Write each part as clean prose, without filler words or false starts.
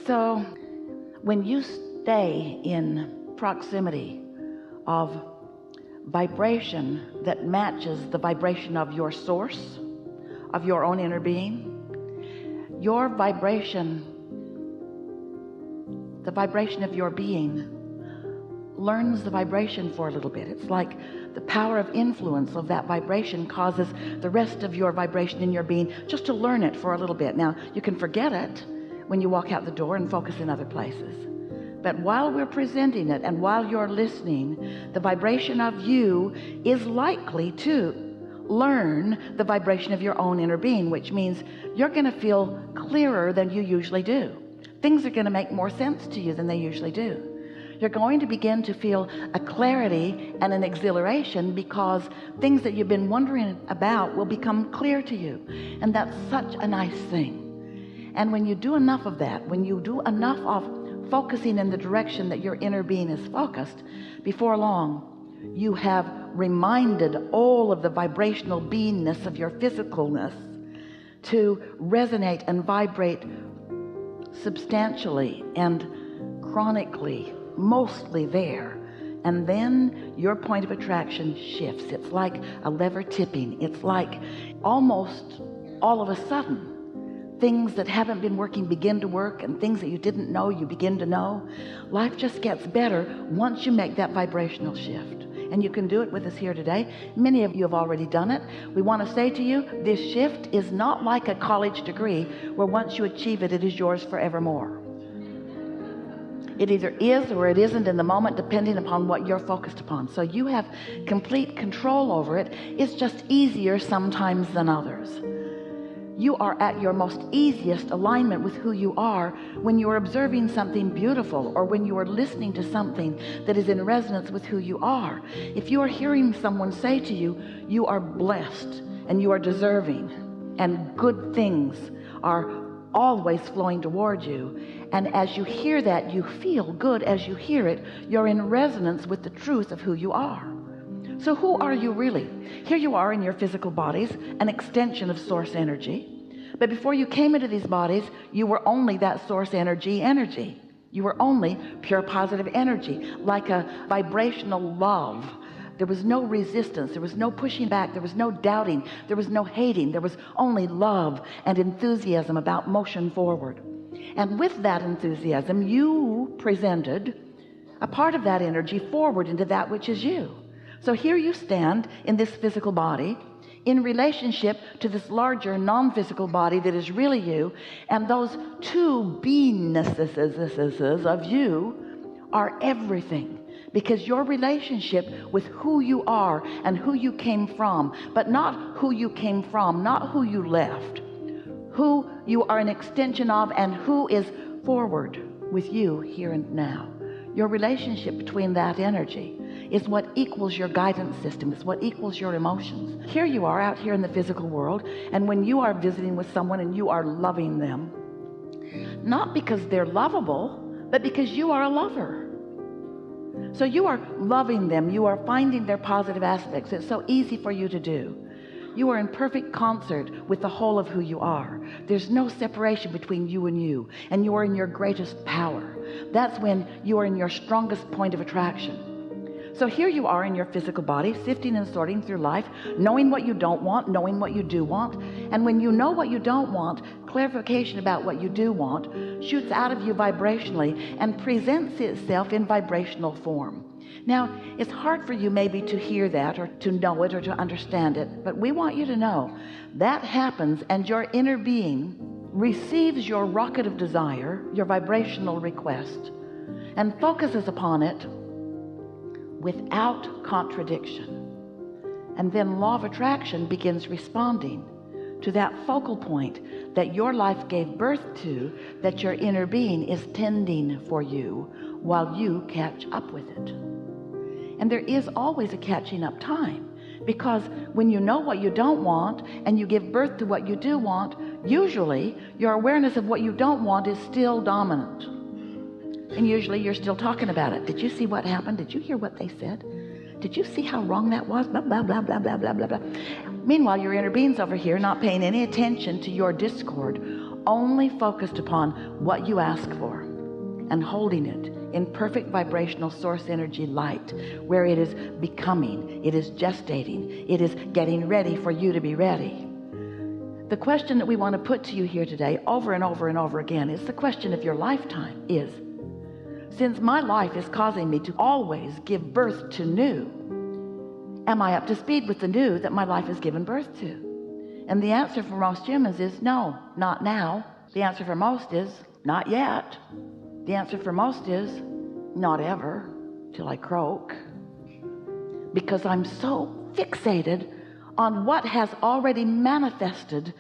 So when you stay in proximity of vibration that matches the vibration of your source, of your own inner being, your vibration, the vibration of your being, learns the vibration for a little bit. It's like the power of influence of that vibration causes the rest of your vibration in your being just to learn it for a little bit. Now, you can forget it when you walk out the door and focus in other places. But while we're presenting it and while you're listening, the vibration of you is likely to learn the vibration of your own inner being, which means you're going to feel clearer than you usually do. Things are going to make more sense to you than they usually do. You're going to begin to feel a clarity and an exhilaration because things that you've been wondering about will become clear to you. And that's such a nice thing. And when you do enough of that, when you do enough of focusing in the direction that your inner being is focused, before long, you have reminded all of the vibrational beingness of your physicalness to resonate and vibrate substantially and chronically, mostly there. And then your point of attraction shifts. It's like a lever tipping. It's like almost all of a sudden things that haven't been working begin to work, and things that you didn't know you begin to know. Life just gets better once you make that vibrational shift. And you can do it with us here today. Many of you have already done it. We want to say to you, this shift is not like a college degree where once you achieve it, it is yours forevermore. It either is or it isn't in the moment, depending upon what you're focused upon. So you have complete control over it. It's just easier sometimes than others. You are at your most easiest alignment with who you are when you are observing something beautiful, or when you are listening to something that is in resonance with who you are. If you are hearing someone say to you, you are blessed and you are deserving and good things are always flowing toward you, and as you hear that, you feel good as you hear it, you're in resonance with the truth of who you are. So who are you really? Here you are in your physical bodies, an extension of source energy. But before you came into these bodies, you were only that source energy. You were only pure positive energy, like a vibrational love. There was no resistance. There was no pushing back. There was no doubting. There was no hating. There was only love and enthusiasm about motion forward. And with that enthusiasm, you presented a part of that energy forward into that which is you. So here you stand in this physical body in relationship to this larger non-physical body that is really you, and those two beingnesses of you are everything, because your relationship with who you are and who you came from, but not who you came from, not who you left, who you are an extension of, and who is forward with you here and now. Your relationship between that energy is what equals your guidance system. It's what equals your emotions. Here you are out here in the physical world, and when you are visiting with someone and you are loving them, not because they're lovable, but because you are a lover. So you are loving them. You are finding their positive aspects. It's so easy for you to do. You are in perfect concert with the whole of who you are. There's no separation between you, and you are in your greatest power. That's when you are in your strongest point of attraction. So here you are in your physical body, sifting and sorting through life, knowing what you don't want, knowing what you do want. And when you know what you don't want, clarification about what you do want shoots out of you vibrationally and presents itself in vibrational form. Now, it's hard for you maybe to hear that or to know it or to understand it, but we want you to know that happens, and your inner being receives your rocket of desire, your vibrational request, and focuses upon it without contradiction. And then law of attraction begins responding to that focal point that your life gave birth to, that your inner being is tending for you while you catch up with it. And there is always a catching up time, because when you know what you don't want and you give birth to what you do want, usually your awareness of what you don't want is still dominant. And usually you're still talking about it. Did you see what happened? Did you hear what they said? Did you see how wrong that was? Blah, blah, blah, blah, blah, blah, blah, blah. Meanwhile, your inner being's over here not paying any attention to your discord, only focused upon what you ask for and holding it in perfect vibrational source energy light, where it is becoming, it is gestating, it is getting ready for you to be ready. The question that we want to put to you here today over and over and over again is the question of your lifetime is, since my life is causing me to always give birth to new, am I up to speed with the new that my life has given birth to? And the answer for most humans is no, not now. The answer for most is not yet. The answer for most is not ever, till I croak. Because I'm so fixated on what has already manifested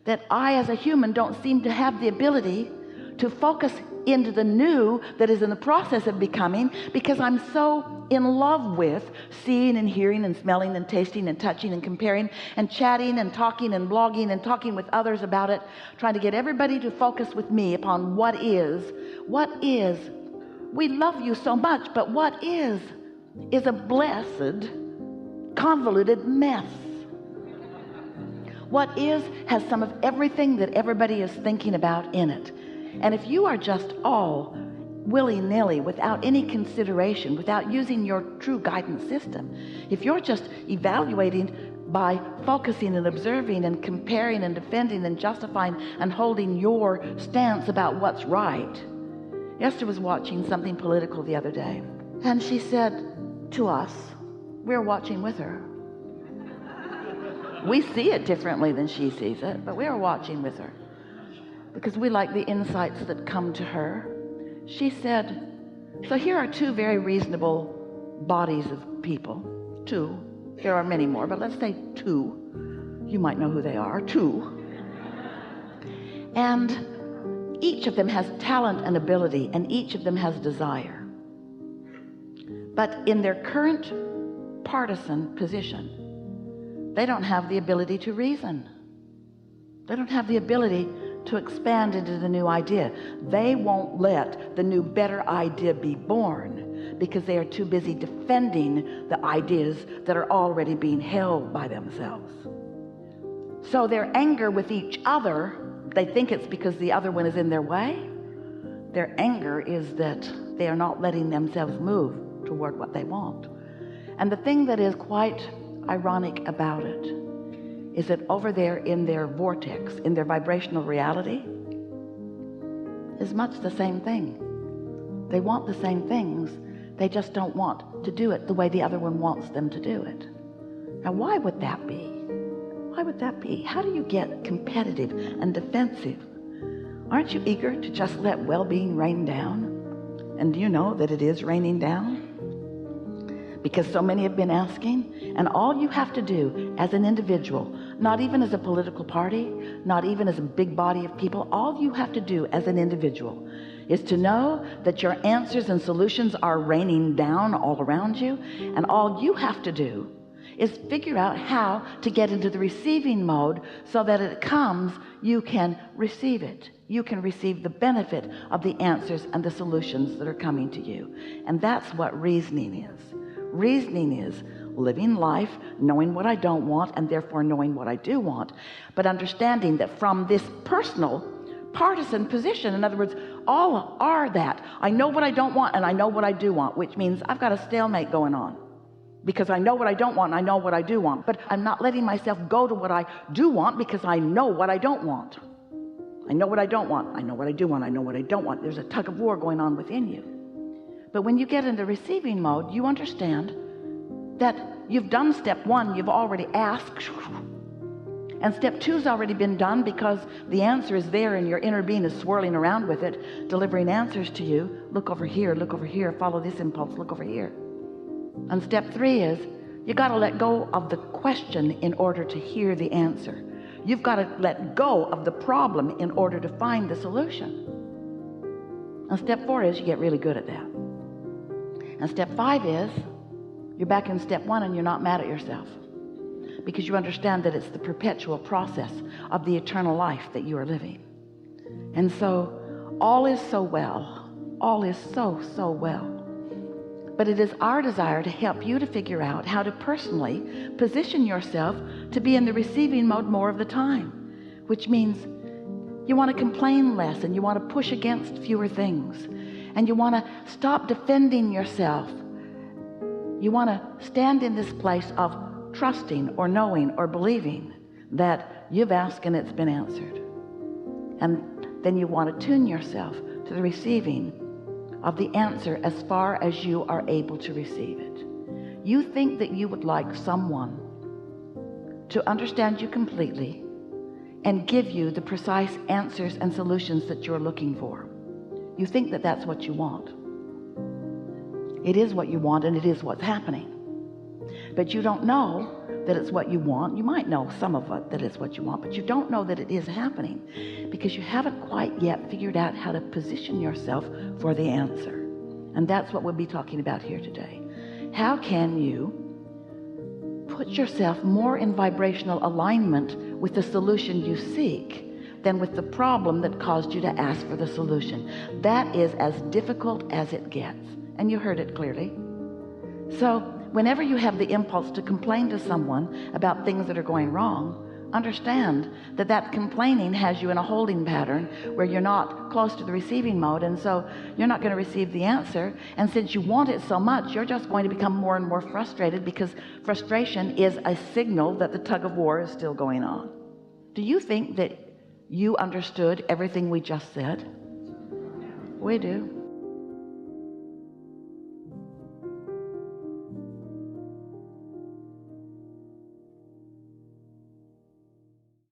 that I as a human don't seem to have the ability to focus into the new that is in the process of becoming, because I'm so in love with seeing and hearing and smelling and tasting and touching and comparing and chatting and talking and blogging and talking with others about it, trying to get everybody to focus with me upon what is. We love you so much, but what is a blessed convoluted mess. What is has some of everything that everybody is thinking about in it. And if you are just all willy-nilly, without any consideration, without using your true guidance system, if you're just evaluating by focusing and observing and comparing and defending and justifying and holding your stance about what's right. Esther was watching something political the other day, and she said to us, we're watching with her. We see it differently than she sees it, but we're watching with her because we like the insights that come to her. She said, so here are two very reasonable bodies of people. Two. There are many more, but let's say two. You might know who they are. Two. And each of them has talent and ability, and each of them has desire. But in their current partisan position, they don't have the ability to reason. They don't have the ability to expand into the new idea. They won't let the new better idea be born because they are too busy defending the ideas that are already being held by themselves. So their anger with each other, they think it's because the other one is in their way. Their anger is that they are not letting themselves move toward what they want. And the thing that is quite ironic about it is that over there in their vortex, in their vibrational reality, is much the same thing. They want the same things. They just don't want to do it the way the other one wants them to do it. Now, why would that be? Why would that be? How do you get competitive and defensive? Aren't you eager to just let well-being rain down? And do you know that it is raining down? Because so many have been asking, and all you have to do as an individual, not even as a political party, not even as a big body of people, all you have to do as an individual is to know that your answers and solutions are raining down all around you, and all you have to do is figure out how to get into the receiving mode so that it comes, you can receive it. You can receive the benefit of the answers and the solutions that are coming to you. And that's what reasoning is. Reasoning is living life, knowing what I don't want, and therefore knowing what I do want, but understanding that from this personal partisan position, in other words, all are that. I know what I don't want and I know what I do want, which means I've got a stalemate going on because I know what I don't want and I know what I do want, but I'm not letting myself go to what I do want because I know what I don't want. I know what I don't want. I know what I do want. I know what I don't want. There's a tug of war going on within you. But when you get into receiving mode, you understand that you've done step one, you've already asked, and step two's already been done because the answer is there and your inner being is swirling around with it, delivering answers to you. Look over here, follow this impulse, look over here. And step three is you got to let go of the question in order to hear the answer. You've got to let go of the problem in order to find the solution. And step four is you get really good at that. And step five is you're back in step one and you're not mad at yourself because you understand that it's the perpetual process of the eternal life that you are living. And so all is so well. All is so well. But it is our desire to help you to figure out how to personally position yourself to be in the receiving mode more of the time, which means You want to complain less, and you want to push against fewer things, and you want to stop defending yourself. You want to stand in this place of trusting or knowing or believing that you've asked and it's been answered. And then you want to tune yourself to the receiving of the answer as far as you are able to receive it. You think that you would like someone to understand you completely and give you the precise answers and solutions that you're looking for. You think that that's what you want. It is what you want, and it is what's happening. But you don't know that it's what you want. You might know some of it, that it's what you want, but you don't know that it is happening because you haven't quite yet figured out how to position yourself for the answer. And that's what we'll be talking about here today. How can you put yourself more in vibrational alignment with the solution you seek than with the problem that caused you to ask for the solution? That is as difficult as it gets. And you heard it clearly. So whenever you have the impulse to complain to someone about things that are going wrong, understand that that complaining has you in a holding pattern where you're not close to the receiving mode, and so you're not going to receive the answer. And since you want it so much, you're just going to become more and more frustrated, because frustration is a signal that the tug of war is still going on. Do you think that you understood everything we just said? We do.